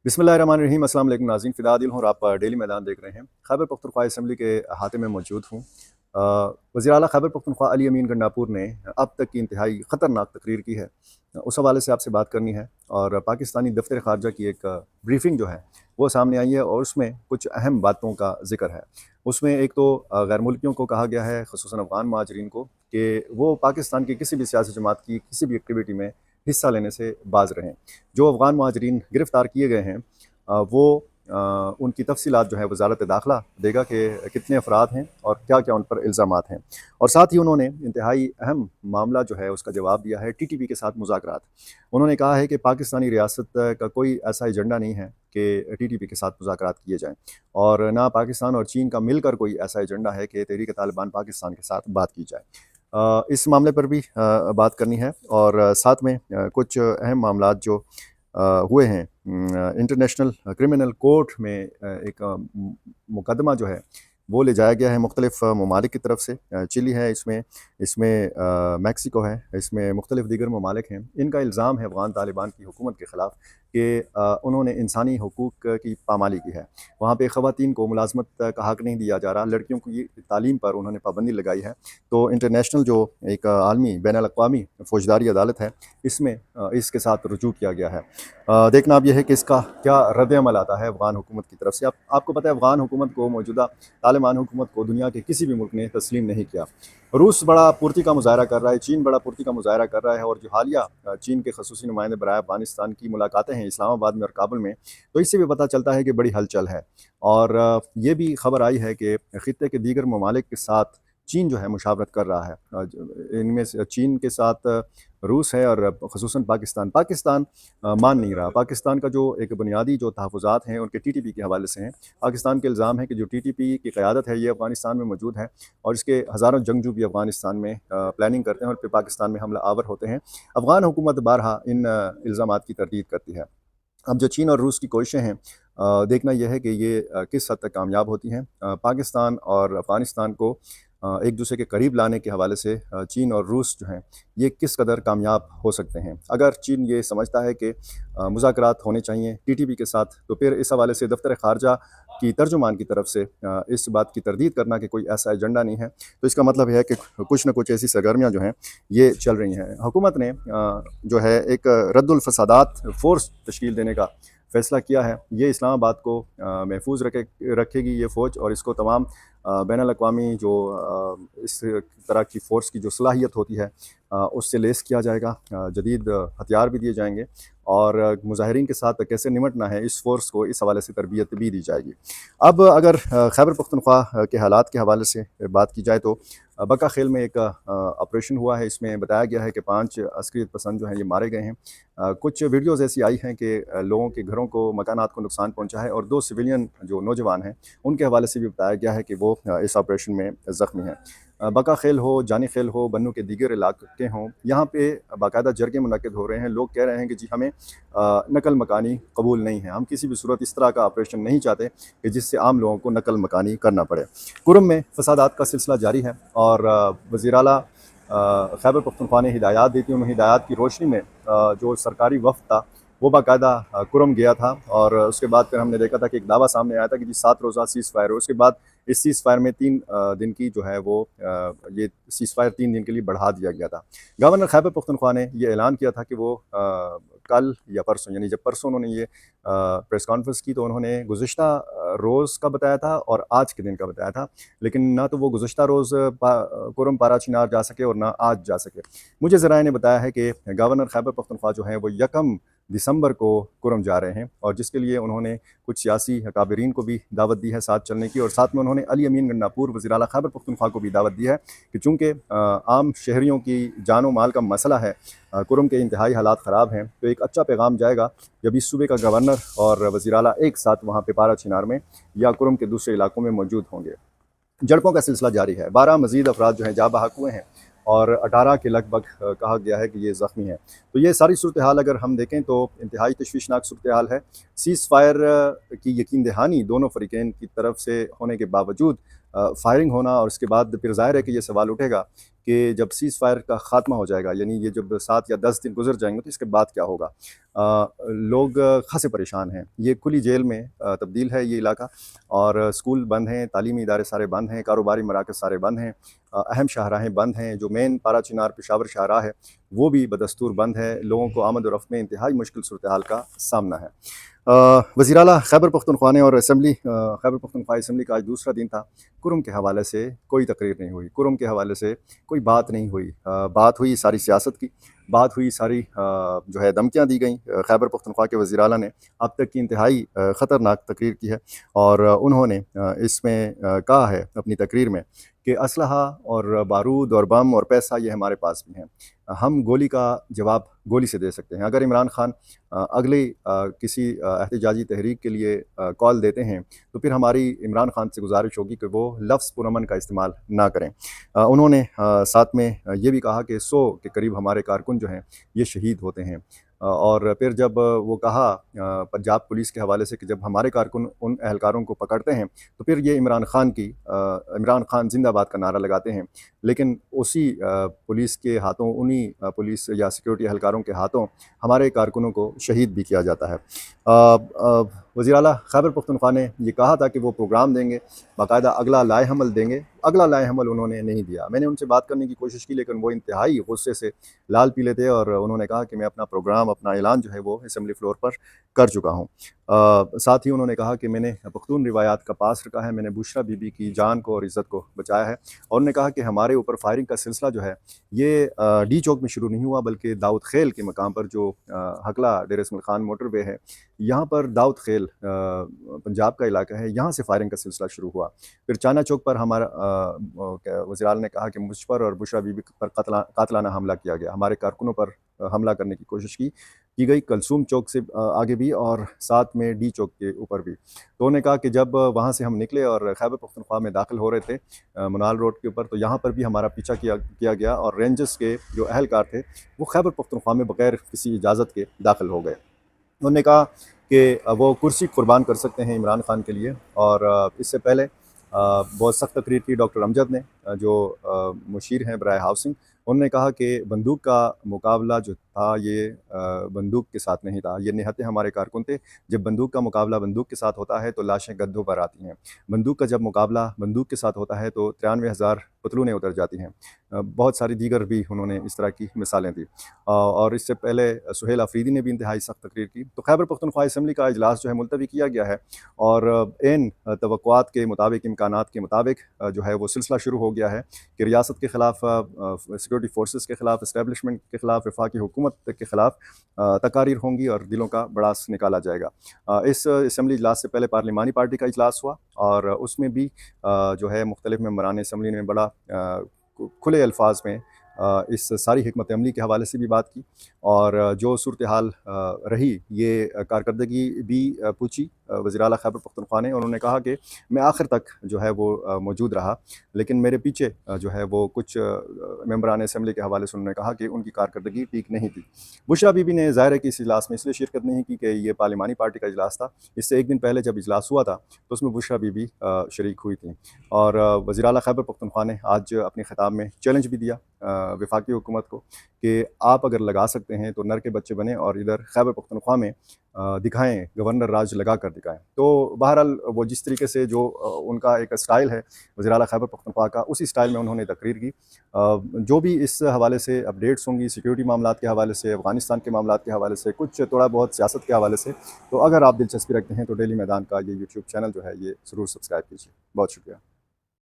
बिस्मिल्लाहिर्रहमानिर्रहीम। अस्सलाम वालेकुम नाज़रीन, फ़िदा आदिल हूँ और आप डेली मैदान देख रहे हैं। खैबर पख्तूनख्वा असम्बली के अहाते में मौजूद हूँ। वज़ीर आला खैबर पख्तूनख्वा अली अमीन गंडापुर ने अब तक की इंतहाई ख़तरनाक तकरीर की है। उस हवाले से आपसे बात करनी है और पाकिस्तानी दफ्तर ख़ारजा की एक ब्रीफिंग जो है वो सामने आई है और उसमें कुछ अहम बातों का ज़िक्र है। उसमें एक तो गैर मुल्कियों को कहा गया है, ख़ुसूसन अफ़गान महाजरीन को, कि वो पाकिस्तान की किसी भी सियासी जमात की किसी भी एक्टिविटी में हिस्सा लेने से बाज़ रहें। जो अफ़गान महाजरीन गिरफ़्तार किए गए हैं वो उनकी तफ़सीलात जो है वज़ारत दाखिला देगा कि कितने अफराद हैं और क्या क्या उन पर इल्ज़ामात हैं। और साथ ही उन्होंने इंतहाई अहम मामला जो है उसका जवाब दिया है TTP के साथ मुज़ाकरात। उन्होंने कहा है कि पाकिस्तानी रियासत का कोई ऐसा एजेंडा नहीं है कि TTP के साथ मुज़ाकरात किए जाएँ, और ना पाकिस्तान और चीन का मिलकर कोई ऐसा एजेंडा है कि तहरीक तालिबान पाकिस्तान के साथ बात की जाए। इस मामले पर भी बात करनी है और साथ में कुछ अहम मामलात जो हुए हैं। इंटरनेशनल क्रिमिनल कोर्ट में एक मुकदमा जो है वो ले जाया गया है मुख्तलिफ़ ममालिक की तरफ से। चिली है, इसमें इसमें मैक्सिको है, इसमें मुख्तलिफ़ दीगर ममालिक हैं। इनका इल्ज़ाम है अफ़गान तालिबान की हुकूमत के ख़िलाफ़ कि उन्होंने इंसानी हकूक़ की पामाली की है। वहाँ पे ख़वातीन को मुलाज़मत का हक़ नहीं दिया जा रहा, लड़कियों की तालीम पर उन्होंने पाबंदी लगाई है। तो इंटरनेशनल जो एक आलमी बैनुल-अक़वामी फ़ौजदारी अदालत है, इसमें इसके साथ रुजू किया गया है। देखना अब यह है कि इसका क्या रद्द-ए-अमल आता है अफ़गान हुकूमत की तरफ से। आपको पता है अफ़गान हुकूमत को, मौजूदा तालिबान हुकूमत को दुनिया के किसी भी मुल्क ने तस्लीम नहीं किया। रूस बड़ा पूर्ति का मुज़ाहरा कर रहा है, चीन बड़ा पूर्ति का मुज़ाहरा कर रहा है, और जो हालिया चीन के ख़ुसूसी नुमाइंदे बराए अफ़गानिस्तान की मुलाकातें हैं इस्लामाबाद में और काबुल में, तो इससे भी पता चलता है कि बड़ी हलचल है। और ये भी खबर आई है कि ख़ित्ते के दीगर ममालिक के साथ चीन जो है मुशावरत कर रहा है। इनमें से चीन के साथ रूस है और ख़ुसूसन पाकिस्तान। पाकिस्तान मान नहीं रहा। पाकिस्तान का जो एक बुनियादी जो तहफ़्फ़ुज़ात हैं उनके TTP के हवाले से हैं। पाकिस्तान के इल्ज़ाम है कि जो TTP की क़यादत है ये अफ़गानिस्तान में मौजूद है और इसके हज़ारों जंगजू भी अफ़गानिस्तान में प्लानिंग करते हैं और फिर पाकिस्तान में हमला आवर होते हैं। अफ़गान हुकूमत बारहा इन इल्ज़ामात की तरदीद करती है। अब जो चीन और रूस की कोशिशें हैं, देखना यह है कि ये किस हद तक कामयाब होती हैं। पाकिस्तान और अफ़गानिस्तान को एक दूसरे के करीब लाने के हवाले से चीन और रूस जो हैं ये किस कदर कामयाब हो सकते हैं। अगर चीन ये समझता है कि मुज़ाकरात होने चाहिए TTP के साथ, तो फिर इस हवाले से दफ्तर ख़ारजा की तर्जुमान की तरफ से इस बात की तरदीद करना कि कोई ऐसा एजेंडा नहीं है, तो इसका मतलब है कि कुछ न कुछ ऐसी सरगर्मियाँ जो हैं ये चल रही हैं। हुकूमत ने जो है एक रद्दुल फसादात फ़ोर्स तश्कील देने का फ़ैसला किया है। ये इस्लामाबाद को महफूज़ रखेगी ये फ़ौज, और इसको तमाम बैनुल-अक़वामी जो इस तरह की फ़ोर्स की जो सलाहियत होती है उससे लैस किया जाएगा। जदीद हथियार भी दिए जाएंगे और मुज़ाहिरीन के साथ कैसे निमटना है इस फ़ोर्स को, इस हवाले से तरबियत भी दी जाएगी। अब अगर खैबर पख्तूनख्वा के हालात के हवाले से बात की जाए तो बका खेल में एक ऑपरेशन हुआ है। इसमें बताया गया है कि 5 अस्करियत पसंद जो हैं ये मारे गए हैं। कुछ वीडियोज़ ऐसी आई हैं कि लोगों के घरों को, मकानात को नुकसान पहुंचा है, और 2 सिविलियन जो नौजवान हैं उनके हवाले से भी बताया गया है कि वो इस ऑपरेशन में ज़ख्मी हैं। बका खेल हो, जानी खेल हो, बन्नू के दीगर इलाके हों, यहाँ पे बाकायदा जरगे मुनक्किद हो रहे हैं। लोग कह रहे हैं कि जी हमें नकल मकानी कबूल नहीं है, हम किसी भी सूरत इस तरह का ऑपरेशन नहीं चाहते कि जिससे आम लोगों को नकल मकानी करना पड़े। कुरम में फसादात का सिलसिला जारी है और वज़ीर आला खैबर पख्तूनख्वा ने हिदायत दी थी। उन हिदायत की रोशनी में जो सरकारी वफ़द था वो बाकायदा कुरम गया था, और उसके बाद फिर हमने देखा था कि एक दावा सामने आया था कि जी 7 रोज़ा सीज़ फायर हो। उसके बाद इस सीज़ फायर में 3 दिन की जो है वो ये सीज़ फायर 3 दिन के लिए बढ़ा दिया गया था। गवर्नर खैबर पख्तूनख्वा ने ये ऐलान किया था कि वो कल या परसों, यानी जब परसों उन्होंने ये प्रेस कॉन्फ्रेंस की तो उन्होंने गुज़िश्ता रोज़ का बताया था और आज के दिन का बताया था, लेकिन ना तो वो गुज़िश्ता रोज़ कुरम पारा चिनार जा सके और ना आज जा सके। मुझे ज़राए ने बताया है कि गवर्नर खैबर पख्तूनख्वा जो है वो 1 दिसंबर को कुरम जा रहे हैं, और जिसके लिए उन्होंने कुछ सियासी अकाबरीन को भी दावत दी है साथ चलने की, और साथ में उन्होंने अली अमीन गंडापुर वज़ीर आला खैबर पख्तूनख्वा को भी दावत दी है कि चूँकि आम शहरियों की जान व माल का मसला है, कुरम के इंतहाई हालात ख़राब हैं, तो एक अच्छा पैगाम जाएगा जब इस सूबे का गवर्नर और वज़ीर आला एक साथ वहाँ पे पारा चिनार में या कुरम के दूसरे इलाकों में मौजूद होंगे। झड़पों का सिलसिला जारी है। 12 मज़ीद अफराद जो हैं जाँ बहक हुए हैं और 18 के लगभग कहा गया है कि ये ज़ख्मी हैं। तो ये सारी सूरत हाल अगर हम देखें तो इंतहाई तशवीशनाक सूरत हाल है। सीज़ फायर की यकीन दहानी दोनों फ़रीक़ैन की तरफ से होने के बावजूद फायरिंग होना, और उसके बाद फिर ज़ाहिर है कि ये सवाल उठेगा کہ جب سیز فائر کا خاتمہ ہو جائے گا، یعنی یہ جب 7 یا 10 دن گزر جائیں گے تو اس کے بعد کیا ہوگا۔ لوگ خاصے پریشان ہیں، یہ کھلی جیل میں تبدیل ہے یہ علاقہ، اور اسکول بند ہیں، تعلیمی ادارے سارے بند ہیں، کاروباری مراکز سارے بند ہیں، اہم شاہراہیں بند ہیں، جو مین پارا چنار پشاور شاہراہ ہے وہ بھی بدستور بند ہے، لوگوں کو آمد و رفت میں انتہائی مشکل صورتحال کا سامنا ہے۔ وزیر اعلیٰ خیبر پختونخوا نے اور خیبر پختونخوا اسمبلی کا آج دوسرا دن تھا، کرم کے حوالے سے کوئی تقریر نہیں ہوئی، کرم کے حوالے سے کوئی بات نہیں ہوئی، بات ہوئی ساری سیاست کی، بات ہوئی ساری جو ہے دھمکیاں دی گئیں۔ خیبر پختونخوا کے وزیر اعلیٰ نے اب تک کی انتہائی خطرناک تقریر کی ہے، اور انہوں نے اس میں کہا ہے اپنی تقریر میں کہ اسلحہ اور بارود اور بم اور پیسہ یہ ہمارے پاس بھی ہیں، ہم گولی کا جواب گولی سے دے سکتے ہیں۔ اگر عمران خان اگلی کسی احتجاجی تحریک کے لیے کال دیتے ہیں تو پھر ہماری عمران خان سے گزارش ہوگی کہ وہ لفظ پرامن کا استعمال نہ کریں۔ انہوں نے ساتھ میں یہ بھی کہا کہ 100 کے قریب ہمارے کارکن جو ہیں یہ شہید ہوتے ہیں، اور پھر جب وہ کہا پنجاب پولیس کے حوالے سے کہ جب ہمارے کارکن ان اہلکاروں کو پکڑتے ہیں تو پھر یہ عمران خان زندہ باد کا نعرہ لگاتے ہیں، لیکن اسی پولیس کے ہاتھوں، انہی پولیس یا سیکیورٹی اہلکاروں کے ہاتھوں ہمارے کارکنوں کو شہید بھی کیا جاتا ہے۔ وزیر اعلیٰ خیبر پختونخوا نے یہ کہا تھا کہ وہ پروگرام دیں گے، باقاعدہ اگلا لائحہ عمل دیں گے، اگلا لائحہ عمل انہوں نے نہیں دیا۔ میں نے ان سے بات کرنے کی کوشش کی لیکن وہ انتہائی غصے سے لال پیلے تھے، اور انہوں نے کہا کہ میں اپنا پروگرام، اپنا اعلان جو ہے وہ اسمبلی فلور پر کر چکا ہوں۔ ساتھ ہی انہوں نے کہا کہ میں نے پختون روایات کا پاس رکھا ہے، میں نے بشرا بی بی کی جان کو اور عزت کو بچایا ہے، اور انہوں نے کہا کہ ہمارے اوپر فائرنگ کا سلسلہ جو ہے یہ ڈی چوک میں شروع نہیں ہوا، بلکہ داؤد خیل کے مقام پر جو ہکلا ڈیر اسماعیل خان موٹر وے ہے، یہاں پر داؤد خیل پنجاب کا علاقہ ہے، یہاں سے فائرنگ کا سلسلہ شروع ہوا۔ پھر چانا چوک پر ہمارا وزیر اعلیٰ نے کہا کہ مجھ پر اور بشرا بی بی پر قاتلانہ حملہ کیا گیا، ہمارے کارکنوں پر حملہ کرنے کی کوشش کی گئی، کلثوم چوک سے آگے بھی اور ساتھ میں ڈی چوک کے اوپر بھی۔ تو انہوں نے کہا کہ جب وہاں سے ہم نکلے اور خیبر پختونخوا میں داخل ہو رہے تھے منال روڈ کے اوپر، تو یہاں پر بھی ہمارا پیچھا کیا گیا، اور رینجرز کے جو اہلکار تھے وہ خیبر پختونخوا میں بغیر کسی اجازت کے داخل ہو گئے۔ انہوں نے کہا کہ وہ کرسی قربان کر سکتے ہیں عمران خان کے لیے، اور اس سے پہلے بہت سخت تقریر کی ڈاکٹر امجد نے، جو مشیر ہیں برائے ہاؤسنگ۔ انہوں نے کہا کہ بندوق کا مقابلہ جو تھا یہ بندوق کے ساتھ نہیں تھا، یہ نہتے ہمارے کارکن تھے، جب بندوق کا مقابلہ بندوق کے ساتھ ہوتا ہے تو لاشیں گدھوں پر آتی ہیں، بندوق کا جب مقابلہ بندوق کے ساتھ ہوتا ہے تو 93,000 پتلونیں اتر جاتی ہیں۔ بہت ساری دیگر بھی انہوں نے اس طرح کی مثالیں دی، اور اس سے پہلے سہیل آفریدی نے بھی انتہائی سخت تقریر کی۔ تو خیبر پختونخوا اسمبلی کا اجلاس جو ہے ملتوی کیا گیا ہے، اور عین توقعات کے مطابق، امکانات کے مطابق جو ہے وہ سلسلہ شروع ہو گیا ہے کہ ریاست کے خلاف، سیکورٹی فورسز کے خلاف، اسٹیبلشمنٹ کے خلاف، وفاقی حکومت کے خلاف تقاریر ہوں گی اور دلوں کا بڑاس نکالا جائے گا۔ اس اسمبلی اجلاس سے پہلے پارلیمانی پارٹی کا اجلاس ہوا، اور اس میں بھی جو ہے مختلف ممبران اسمبلی نے بڑا کھلے الفاظ میں اس ساری حکمت عملی کے حوالے سے بھی بات کی، اور جو صورتحال رہی یہ کارکردگی بھی پوچھی وزیر اعلیٰ خیبر پختونخوا نے۔ انہوں نے کہا کہ میں آخر تک جو ہے وہ موجود رہا، لیکن میرے پیچھے جو ہے وہ کچھ ممبران اسمبلی کے حوالے سے انہوں نے کہا کہ ان کی کارکردگی ٹھیک نہیں تھی۔ بشرا بی بی نے ظاہر ہے کہ اس اجلاس میں اس لیے شرکت نہیں کی کہ یہ پارلیمانی پارٹی کا اجلاس تھا، اس سے ایک دن پہلے جب اجلاس ہوا تھا تو اس میں بشرا بی بی شریک ہوئی تھیں، اور وزیر اعلیٰ خیبر پختونخوا نے آج اپنے خطاب میں چیلنج بھی دیا وفاقی حکومت کو کہ آپ اگر لگا سکتے ہیں تو نر کے بچے بنیں اور ادھر خیبر پختونخوا میں دکھائیں، گورنر راج لگا کر دکھائیں۔ تو بہرحال وہ جس طریقے سے جو ان کا ایک سٹائل ہے وزیر اعلیٰ خیبر پختونخوا کا، اسی سٹائل میں انہوں نے تقریر کی۔ جو بھی اس حوالے سے اپڈیٹس ہوں گی، سیکیورٹی معاملات کے حوالے سے، افغانستان کے معاملات کے حوالے سے، کچھ تھوڑا بہت سیاست کے حوالے سے، تو اگر آپ دلچسپی رکھتے ہیں تو ڈیلی میدان کا یہ یوٹیوب چینل جو ہے یہ ضرور سبسکرائب کیجیے۔ بہت شکریہ۔